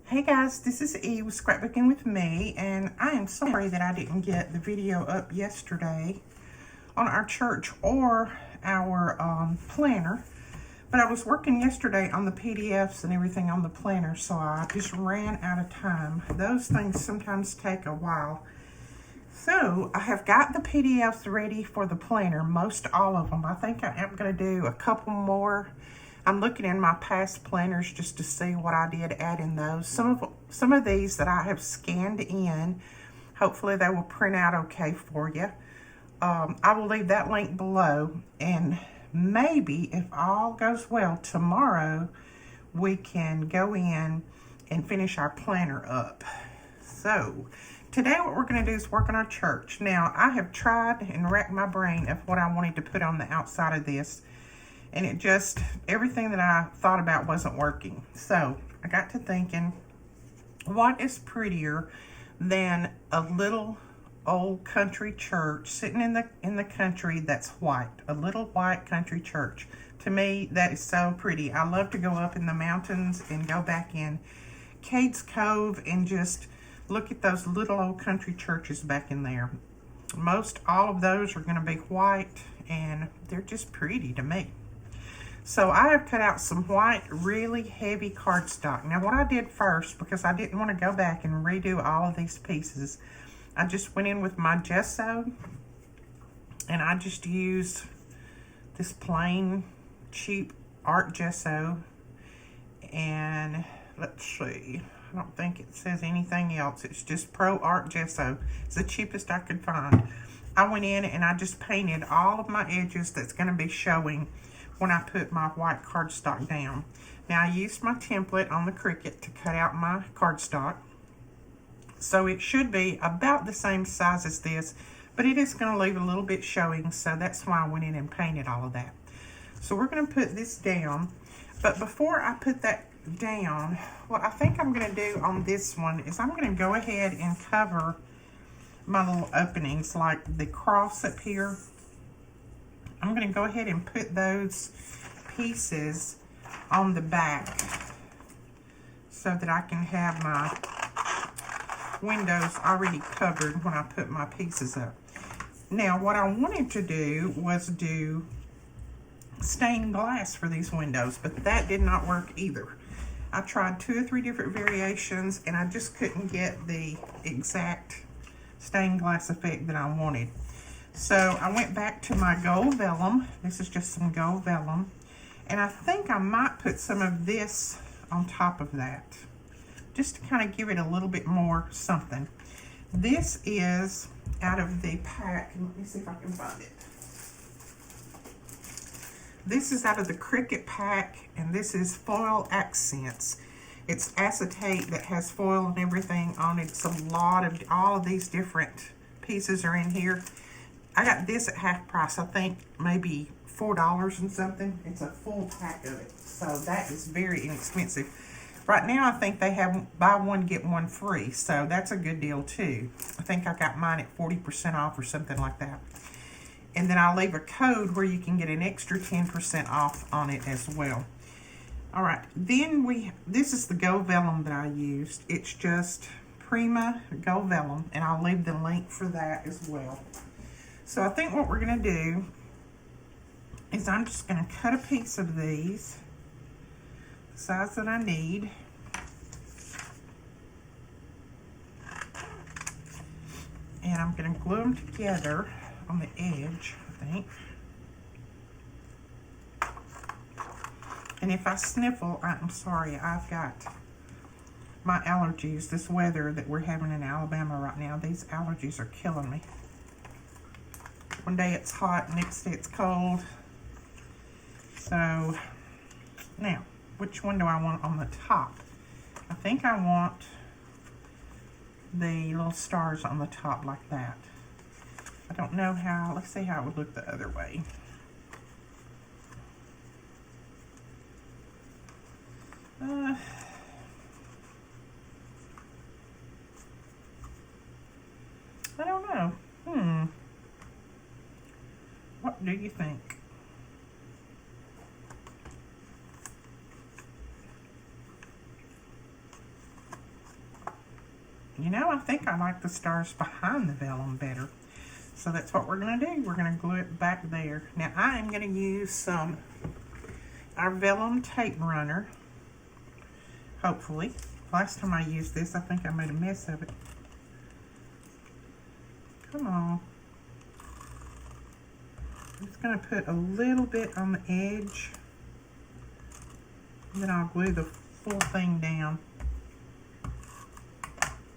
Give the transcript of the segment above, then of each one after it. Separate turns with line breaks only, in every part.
Hey guys, this is Eve with Scrapbooking with Me, and I am sorry that I didn't get the video up yesterday on our church or our planner, but I was working yesterday on the PDFs and everything on the planner, so I just ran out of time. Those things sometimes take a while. So I have got the PDFs ready for the planner, most all of them. I think I am going to do a couple more. I'm looking in my past planners just to see what I did add in those. Some of these that I have scanned in, hopefully they will print out okay for you. I will leave that link below, and maybe if all goes well tomorrow, we can go in and finish our planner up. So today what we're going to do is work on our church. Now I have tried and racked my brain of what I wanted to put on the outside of this, and it just, everything that I thought about wasn't working. So I got to thinking, what is prettier than a little old country church sitting in the country that's white, a little white country church. To me, that is so pretty. I love to go up in the mountains and go back in Cades Cove and just look at those little old country churches back in there. Most all of those are going to be white, and they're just pretty to me. So I have cut out some white, really heavy cardstock. Now what I did first, because I didn't want to go back and redo all of these pieces, I just went in with my gesso, and I just used this plain, cheap art gesso. And let's see, I don't think it says anything else. It's just Pro Art Gesso. It's the cheapest I could find. I went in and I just painted all of my edges that's going to be showing when I put my white cardstock down. Now I used my template on the Cricut to cut out my cardstock. So it should be about the same size as this, but it is going to leave a little bit showing, so that's why I went in and painted all of that. So we're going to put this down, but before I put that down, what I think I'm going to do on this one is I'm going to go ahead and cover my little openings, like the cross up here. I'm going to go ahead and put those pieces on the back so that I can have my windows already covered when I put my pieces up. Now what I wanted to do was do stained glass for these windows, but that did not work either. I tried 2 or 3 different variations, and I just couldn't get the exact stained glass effect that I wanted. So I went back to my gold vellum. This is just some gold vellum. And I think I might put some of this on top of that, just to kind of give it a little bit more something. This is out of the pack. Let me see if I can find it. This is out of the Cricut pack, and this is Foil Accents. It's acetate that has foil and everything on it. It's a lot of, all of these different pieces are in here. I got this at half price, I think maybe $4 and something. It's a full pack of it, so that is very inexpensive. Right now I think they have buy one get one free, so that's a good deal too. I think I got mine at 40% off or something like that. And then I'll leave a code where you can get an extra 10% off on it as well. All right, then this is the gold vellum that I used. It's just Prima gold vellum, and I'll leave the link for that as well. So I think what we're going to do is I'm just going to cut a piece of these, the size that I need. And I'm going to glue them together on the edge, I think. And if I sniffle, I'm sorry, I've got my allergies. This weather that we're having in Alabama right now, these allergies are killing me. One day it's hot, next day it's cold. So now, which one do I want on the top? I think I want the little stars on the top like that. I don't know how, let's see how it would look the other way. I don't know. What do you think? you know, I think I like the stars behind the vellum better. So that's what we're going to do. We're going to glue it back there. Now I am going to use our vellum tape runner, hopefully. Last time I used this, I think I made a mess of it. Come on. I'm just going to put a little bit on the edge, and then I'll glue the full thing down.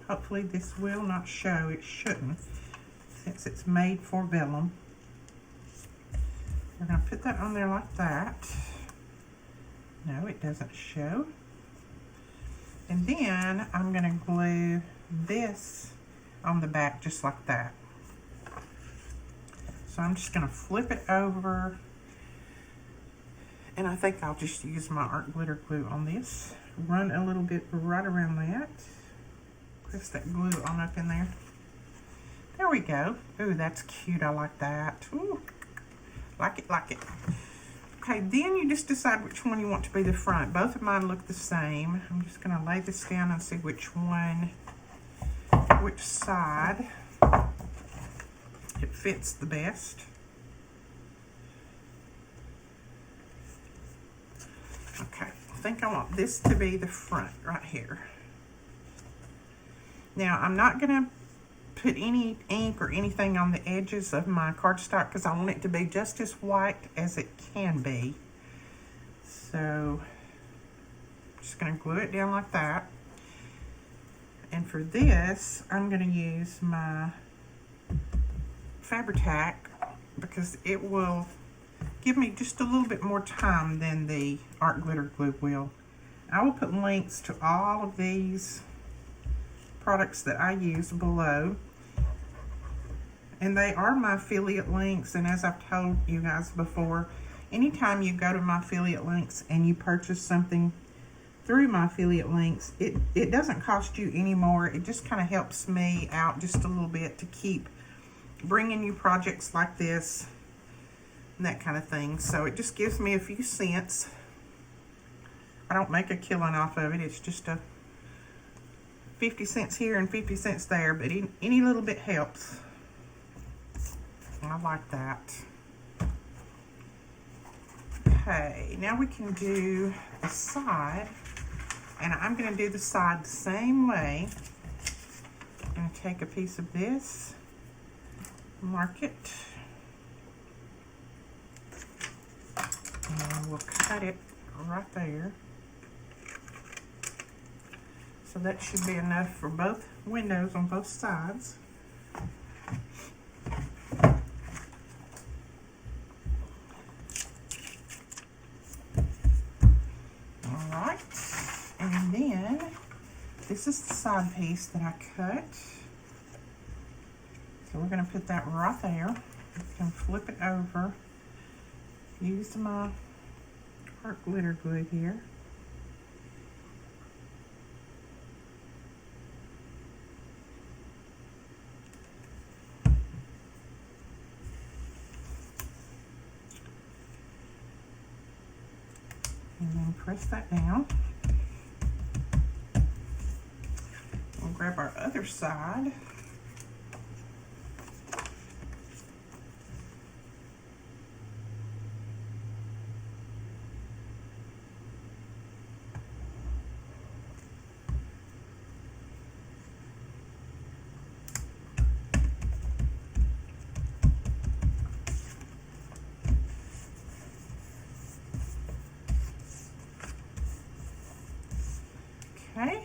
Hopefully this will not show. It shouldn't, since it's made for vellum. We're going to put that on there like that. No, it doesn't show. And then I'm going to glue this on the back just like that. So I'm just going to flip it over, and I think I'll just use my art glitter glue on this. Run a little bit right around that. Press that glue on up in there. There we go. Ooh, that's cute. I like that. Ooh, like it, like it. Okay, then you just decide which one you want to be the front. Both of mine look the same. I'm just going to lay this down and see which side it fits the best. Okay, I think I want this to be the front right here. Now, I'm not going to put any ink or anything on the edges of my cardstock because I want it to be just as white as it can be. So, I'm just going to glue it down like that. And for this, I'm going to use my Fabri-Tac because it will give me just a little bit more time than the art glitter glue will. I will put links to all of these products that I use below, and they are my affiliate links. And as I've told you guys before, anytime you go to my affiliate links and you purchase something through my affiliate links, it doesn't cost you any more. It just kind of helps me out just a little bit to keep bringing you projects like this and that kind of thing. So it just gives me a few cents. I don't make a killing off of it. It's just a 50 cents here and 50 cents there, but any little bit helps. I like that. Okay, now we can do the side, and I'm going to do the side the same way. I'm going to take a piece of this, mark it, and we'll cut it right there. So that should be enough for both windows on both sides. Alright, and then this is the side piece that I cut. So we're going to put that right there. I'm going to flip it over. Use my art glitter glue here. And then press that down. We'll grab our other side. Okay,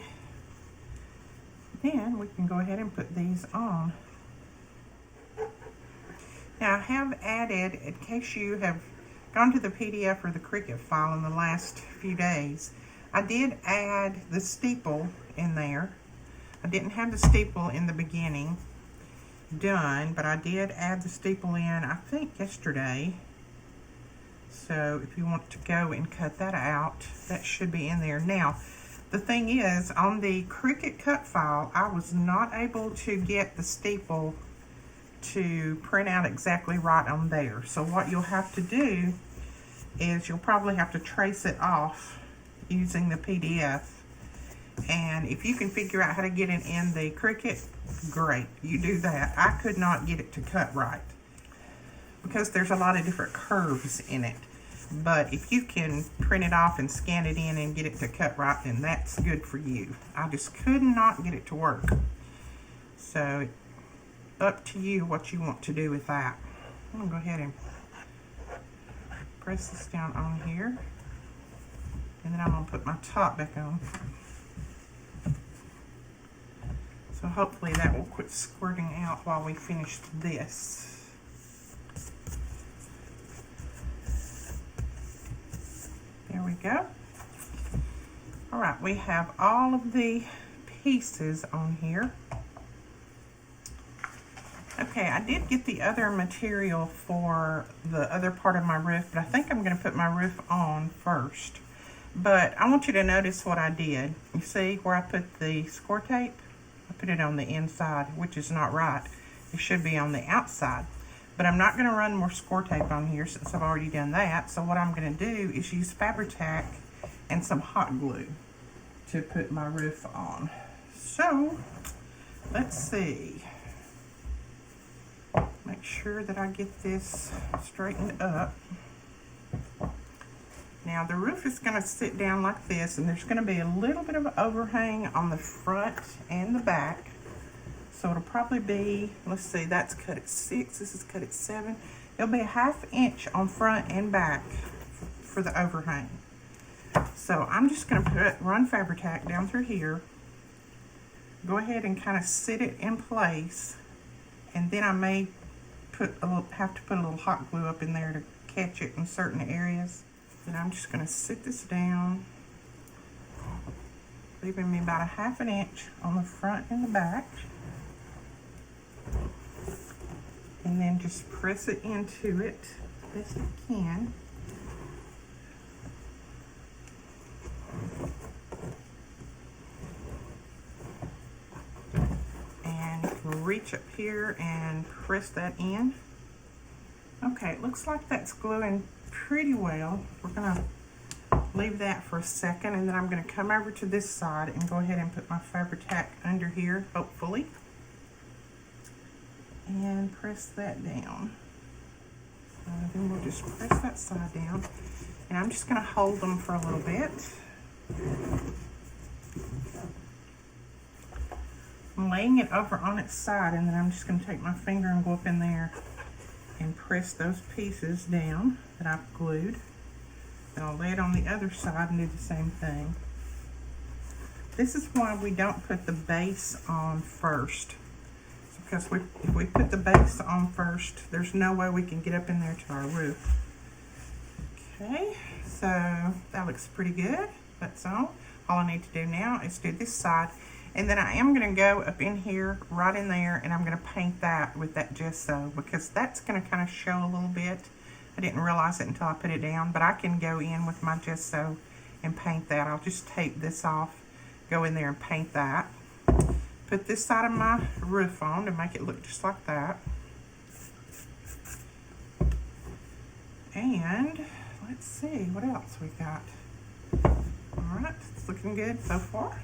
then we can go ahead and put these on. Now I have added, in case you have gone to the PDF or the Cricut file in the last few days, I did add the steeple in there. I didn't have the steeple in the beginning done, but I did add the steeple in, I think yesterday. So if you want to go and cut that out, that should be in there. Now, the thing is, on the Cricut cut file, I was not able to get the steeple to print out exactly right on there. So what you'll have to do is you'll probably have to trace it off using the PDF And if you can figure out how to get it in the Cricut, great, you do that. I could not get it to cut right because there's a lot of different curves in it. But if you can print it off and scan it in and get it to cut right, then that's good for you. I just could not get it to work. So, up to you what you want to do with that. I'm going to go ahead and press this down on here. And then I'm going to put my top back on. So hopefully that will quit squirting out while we finish this. There we go. All right, we have all of the pieces on here. Okay, I did get the other material for the other part of my roof, but I think I'm going to put my roof on first. But I want you to notice what I did. You see where I put the score tape? I put it on the inside, which is not right. It should be on the outside. But I'm not going to run more score tape on here since I've already done that. So what I'm going to do is use Fabri-Tac and some hot glue to put my roof on. So, let's see. Make sure that I get this straightened up. Now the roof is going to sit down like this, and there's going to be a little bit of an overhang on the front and the back. So it'll probably be, let's see, that's cut at 6, this is cut at 7. It'll be a 1/2 inch on front and back for the overhang. So I'm just going to run Fabri-Tac down through here. Go ahead and kind of sit it in place, and then I may have to put a little hot glue up in there to catch it in certain areas. And I'm just going to sit this down, leaving me about a 1/2 inch on the front and the back. And then just press it into it best I can. And you can reach up here and press that in. Okay, it looks like that's gluing pretty well. We're going to leave that for a second, and then I'm going to come over to this side and go ahead and put my Fabri-Tac under here, hopefully. And press that down. Then we'll just press that side down, and I'm just going to hold them for a little bit. I'm laying it over on its side, and then I'm just going to take my finger and go up in there and press those pieces down that I've glued. Then I'll lay it on the other side and do the same thing. This is why we don't put the base on first. Because if we put the base on first, there's no way we can get up in there to our roof. Okay, so that looks pretty good. That's all. All I need to do now is do this side. And then I am going to go up in here, right in there, and I'm going to paint that with that gesso, because that's going to kind of show a little bit. I didn't realize it until I put it down, but I can go in with my gesso and paint that. I'll just tape this off, go in there and paint that. Put this side of my roof on to make it look just like that. And let's see what else we got. All right, it's looking good so far.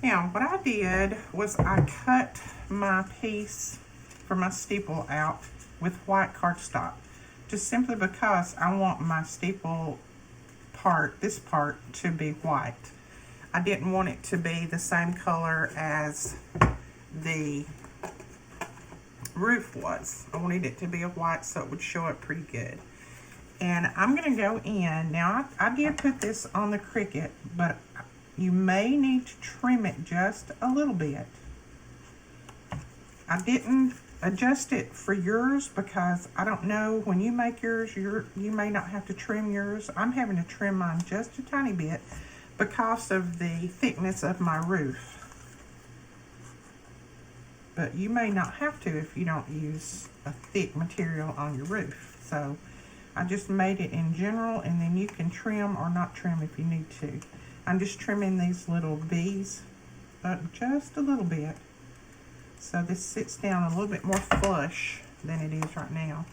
Now, what I did was I cut my piece for my steeple out with white cardstock, just simply because I want my steeple part, this part, to be white. I didn't want it to be the same color as the roof was. I wanted it to be a white so it would show up pretty good. And I'm going to go in. Now, I did put this on the Cricut, but you may need to trim it just a little bit. I didn't adjust it for yours because I don't know, when you make yours, you may not have to trim yours. I'm having to trim mine just a tiny bit because of the thickness of my roof. But you may not have to if you don't use a thick material on your roof. So I just made it in general, and then you can trim or not trim if you need to. I'm just trimming these little B's up just a little bit, so this sits down a little bit more flush than it is right now.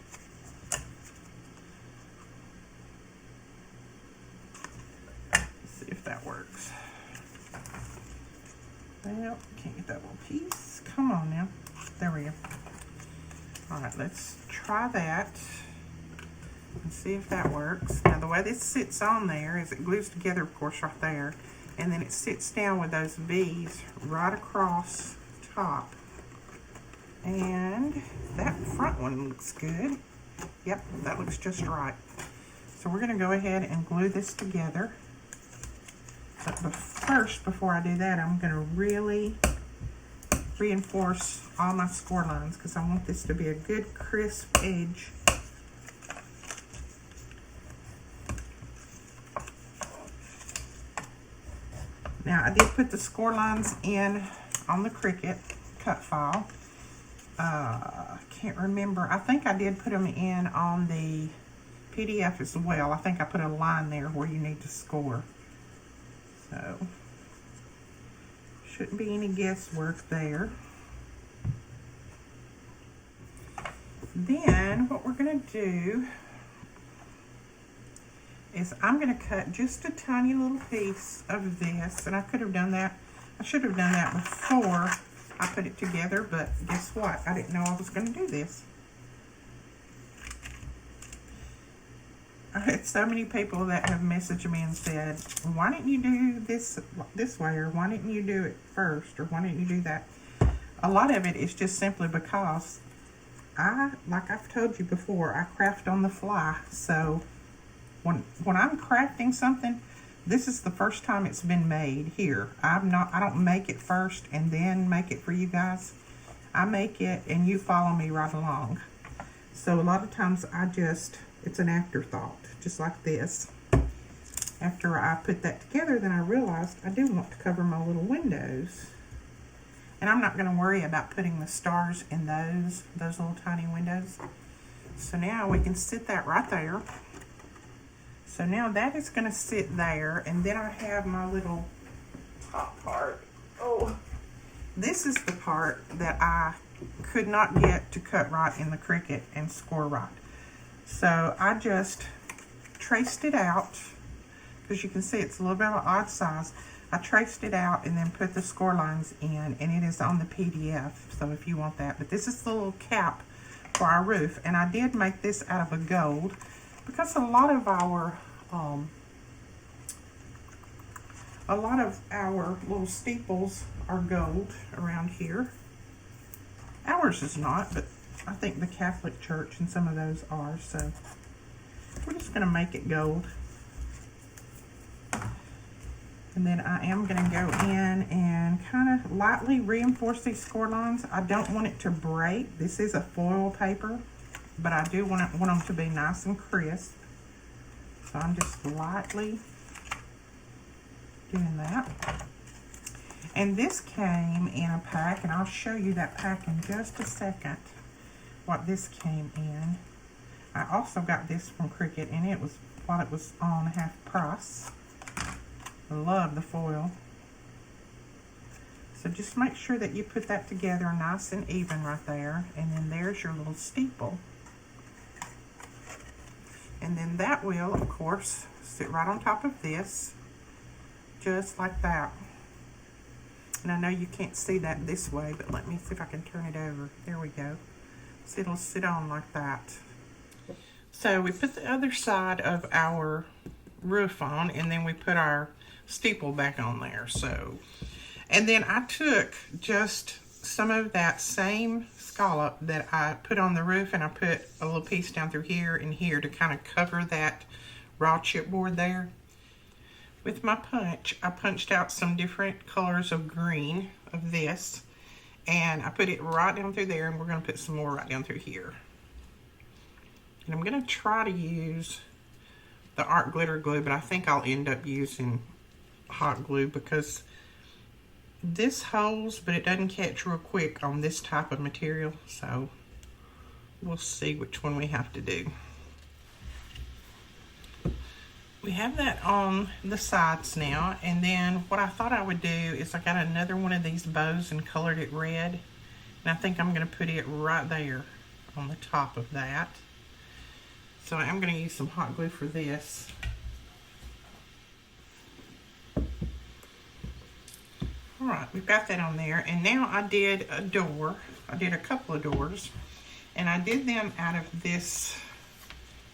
Let's see if that works. Well, can't get that little piece. Come on now. There we go. All right, let's try that and see if that works. Now, the way this sits on there is it glues together, of course, right there. And then it sits down with those V's right across top. And that front one looks good. Yep, that looks just right. So we're gonna go ahead and glue this together. But first, before I do that, I'm gonna really reinforce all my score lines because I want this to be a good crisp edge. Now, I did put the score lines in on the Cricut cut file. Can't remember. I think I did put them in on the PDF as well. I think I put a line there where you need to score. So, shouldn't be any guesswork there. Then, what we're going to do is I'm going to cut just a tiny little piece of this, and I could have done that. I should have done that before I put it together, but guess what? I didn't know I was going to do this. I had so many people that have messaged me and said, why didn't you do this way, or why didn't you do it first, or why didn't you do that? A lot of it is just simply because like I've told you before, I craft on the fly. So when I'm crafting something, this is the first time it's been made here. I don't make it first and then make it for you guys. I make it and you follow me right along. So a lot of times it's an afterthought, just like this. After I put that together, then I realized I do want to cover my little windows. And I'm not going to worry about putting the stars in those little tiny windows. So now we can sit that right there. So now that is going to sit there, and then I have my little top part. Oh, this is the part that I could not get to cut right in the Cricut and score right. So I just traced it out, because you can see it's a little bit of an odd size. I traced it out and then put the score lines in, and it is on the PDF, so if you want that. But this is the little cap for our roof, and I did make this out of a gold, because a lot of our little steeples are gold around here. Ours is not, but I think the Catholic Church and some of those are, so we're just going to make it gold. And then I am going to go in and kind of lightly reinforce these score lines. I don't want it to break. This is a foil paper, but I do want them to be nice and crisp. So I'm just lightly doing that. And this came in a pack, and I'll show you that pack in just a second, what this came in. I also got this from Cricut, and it was on half price. I love the foil. So just make sure that you put that together nice and even right there. And then there's your little steeple. And then that will, of course, sit right on top of this, just like that. And I know you can't see that this way, but let me see if I can turn it over. There we go. So it'll sit on like that. So we put the other side of our roof on, and then we put our steeple back on there. So, and then I took just some of that same scallop that I put on the roof, and I put a little piece down through here and here to kind of cover that raw chipboard there. With my punch, I punched out some different colors of green of this, and I put it right down through there, and we're going to put some more right down through here. And I'm going to try to use the art glitter glue, but I think I'll end up using hot glue because this holds, but it doesn't catch real quick on this type of material. So we'll see which one we have to do. We have that on the sides now, and then what I thought I would do is I got another one of these bows and colored it red, and I think I'm going to put it right there on the top of that. So I'm going to use some hot glue for this. All right, we've got that on there. And now I did a door. I did a couple of doors. And I did them out of this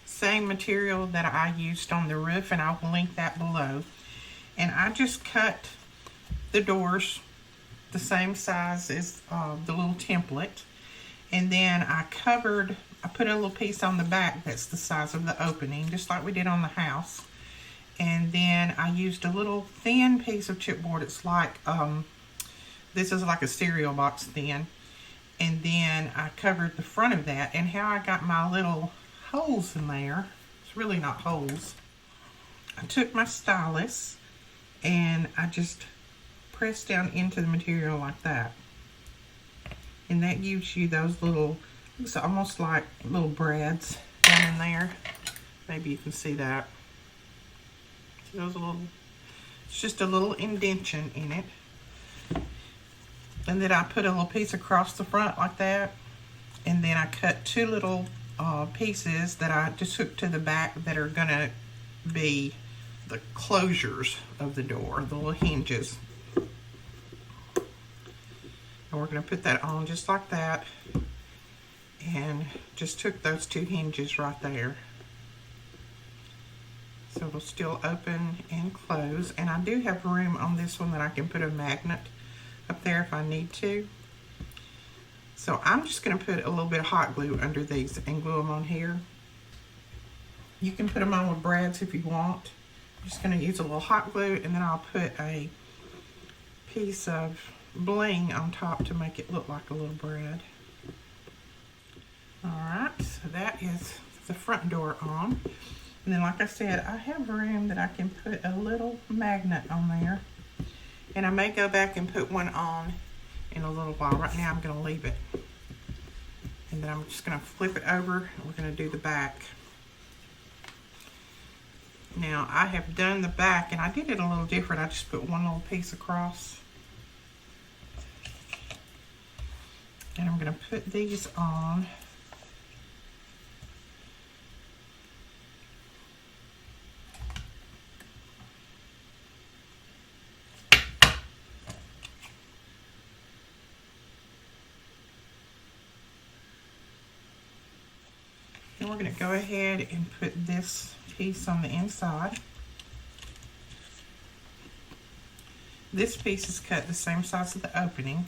same material that I used on the roof, and I will link that below. And I just cut the doors the same size as the little template. And then I put a little piece on the back that's the size of the opening, just like we did on the house. And then I used a little thin piece of chipboard. It's like, this is like a cereal box thin. And then I covered the front of that. And how I got my little holes in there, it's really not holes. I took my stylus and I just pressed down into the material like that. And that gives you those little, it's almost like little brads down in there. Maybe you can see that. See those little, it's just a little indentation in it. And then I put a little piece across the front like that. And then I cut two little pieces that I just hooked to the back that are gonna be the closures of the door, the little hinges. And we're going to put that on just like that, and just took those two hinges right there. So it'll still open and close. And I do have room on this one that I can put a magnet up there if I need to. So I'm just going to put a little bit of hot glue under these and glue them on here. You can put them on with brads if you want. I'm just going to use a little hot glue, and then I'll put a piece of bling on top to make it look like a little brad. Alright, so that is the front door on. And then like I said, I have room that I can put a little magnet on there. And I may go back and put one on in a little while. Right now I'm going to leave it. And then I'm just going to flip it over and we're going to do the back. Now I have done the back and I did it a little different. I just put one little piece across. And I'm going to put these on. And we're going to go ahead and put this piece on the inside. This piece is cut the same size as the opening.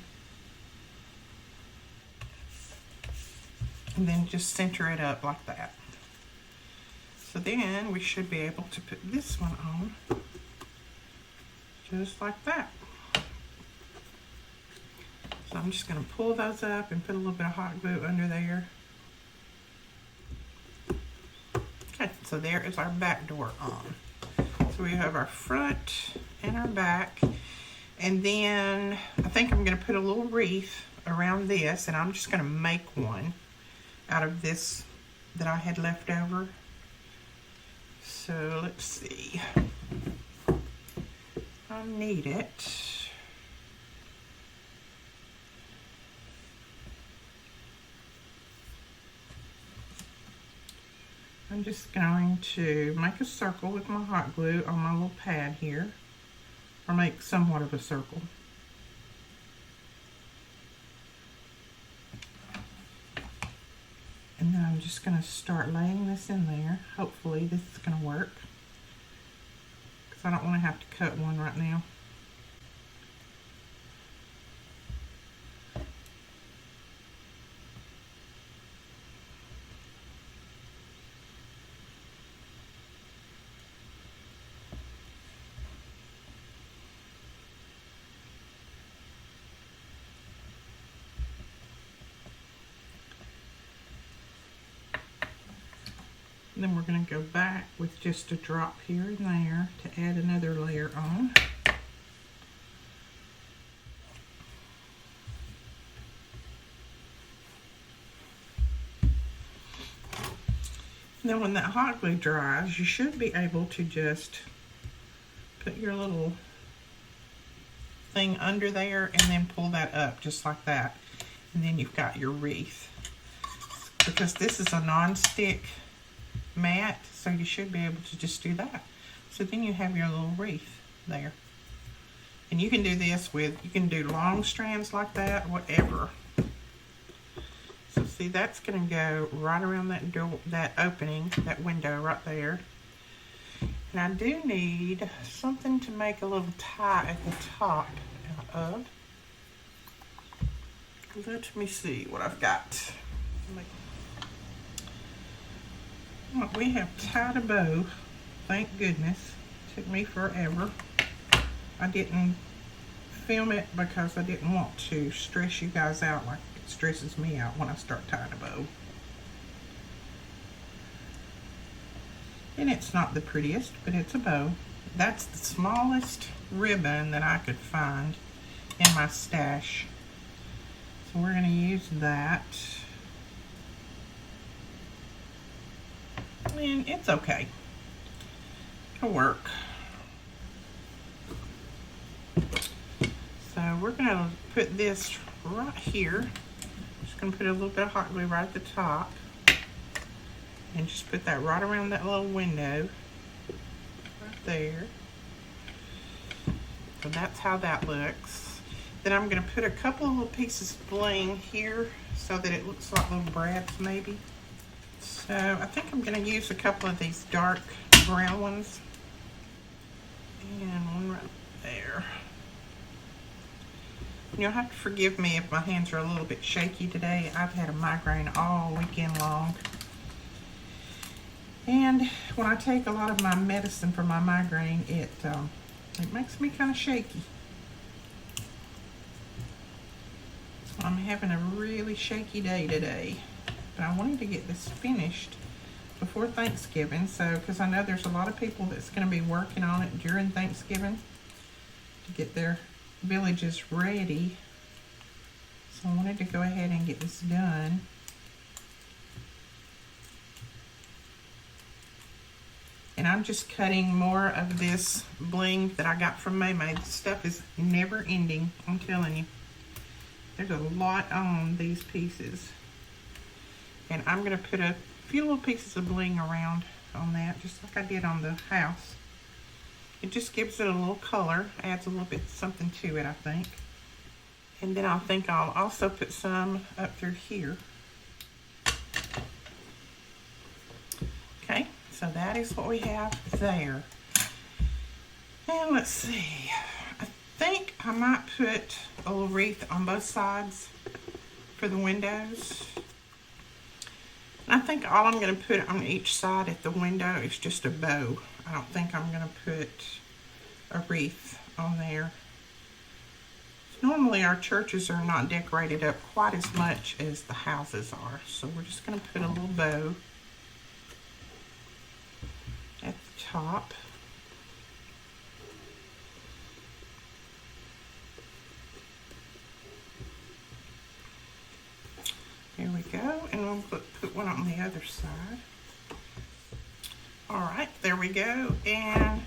And then just center it up like that. So then we should be able to put this one on just like that. So I'm just going to pull those up and put a little bit of hot glue under there. Okay, so there is our back door on. So we have our front and our back. And then I think I'm going to put a little wreath around this, and I'm just going to make one out of this that I had left over. So let's see. I need it. I'm just going to make a circle with my hot glue on my little pad here, or make somewhat of a circle. And then I'm just going to start laying this in there. Hopefully this is going to work, because I don't want to have to cut one right now. And then we're going to go back with just a drop here and there to add another layer on. Then when that hot glue dries, you should be able to just put your little thing under there and then pull that up just like that. And then you've got your wreath. Because this is a non-stick mat, so you should be able to just do that. So then you have your little wreath there. And you can do this with, you can do long strands like that, whatever. So see, that's going to go right around that door, that opening, that window right there. And I do need something to make a little tie at the top out of. Let me see what I've got. We have tied a bow, thank goodness. Took me forever. I didn't film it because I didn't want to stress you guys out like it stresses me out when I start tying a bow. And it's not the prettiest, but it's a bow. That's the smallest ribbon that I could find in my stash. So we're going to use that. And it's okay. It'll work. So we're going to put this right here. Just going to put a little bit of hot glue right at the top. And just put that right around that little window. Right there. So that's how that looks. Then I'm going to put a couple of little pieces of bling here so that it looks like little brads maybe. So I think I'm going to use a couple of these dark brown ones. And one right there. You'll have to forgive me if my hands are a little bit shaky today. I've had a migraine all weekend long. And when I take a lot of my medicine for my migraine, it makes me kind of shaky. So I'm having a really shaky day today. But I wanted to get this finished before Thanksgiving, so because I know there's a lot of people that's going to be working on it during Thanksgiving to get their villages ready. So I wanted to go ahead and get this done. And I'm just cutting more of this bling that I got from Maymay. This stuff is never ending, I'm telling you. There's a lot on these pieces. And I'm going to put a few little pieces of bling around on that, just like I did on the house. It just gives it a little color, adds a little bit something to it, I think. And then I think I'll also put some up through here. Okay, so that is what we have there. And let's see. I think I might put a little wreath on both sides for the windows. I think all I'm going to put on each side at the window is just a bow. I don't think I'm going to put a wreath on there. Normally our churches are not decorated up quite as much as the houses are. So we're just going to put a little bow at the top. There we go, and we'll put one on the other side. All right, there we go, and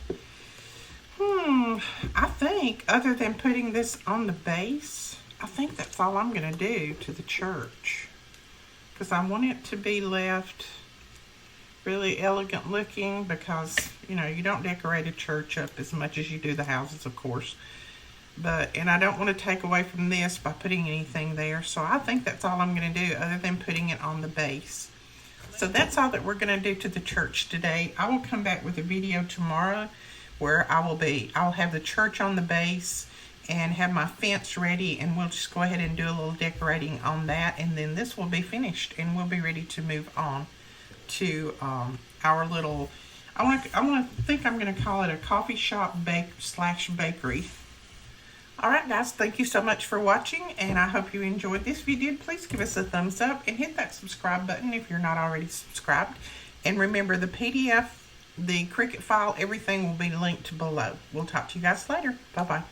I think other than putting this on the base, I think that's all I'm gonna do to the church, because I want it to be left really elegant looking, because you know, you don't decorate a church up as much as you do the houses, of course. And I don't want to take away from this by putting anything there. So I think that's all I'm going to do other than putting it on the base. So that's all that we're going to do to the church today. I will come back with a video tomorrow where I'll have the church on the base and have my fence ready, and we'll just go ahead and do a little decorating on that, and then this will be finished and we'll be ready to move on to our little, I think I'm going to call it a coffee shop slash bakery. Alright guys, thank you so much for watching, and I hope you enjoyed this. If you did, please give us a thumbs up and hit that subscribe button if you're not already subscribed. And remember, the PDF, the Cricut file, everything will be linked below. We'll talk to you guys later. Bye-bye.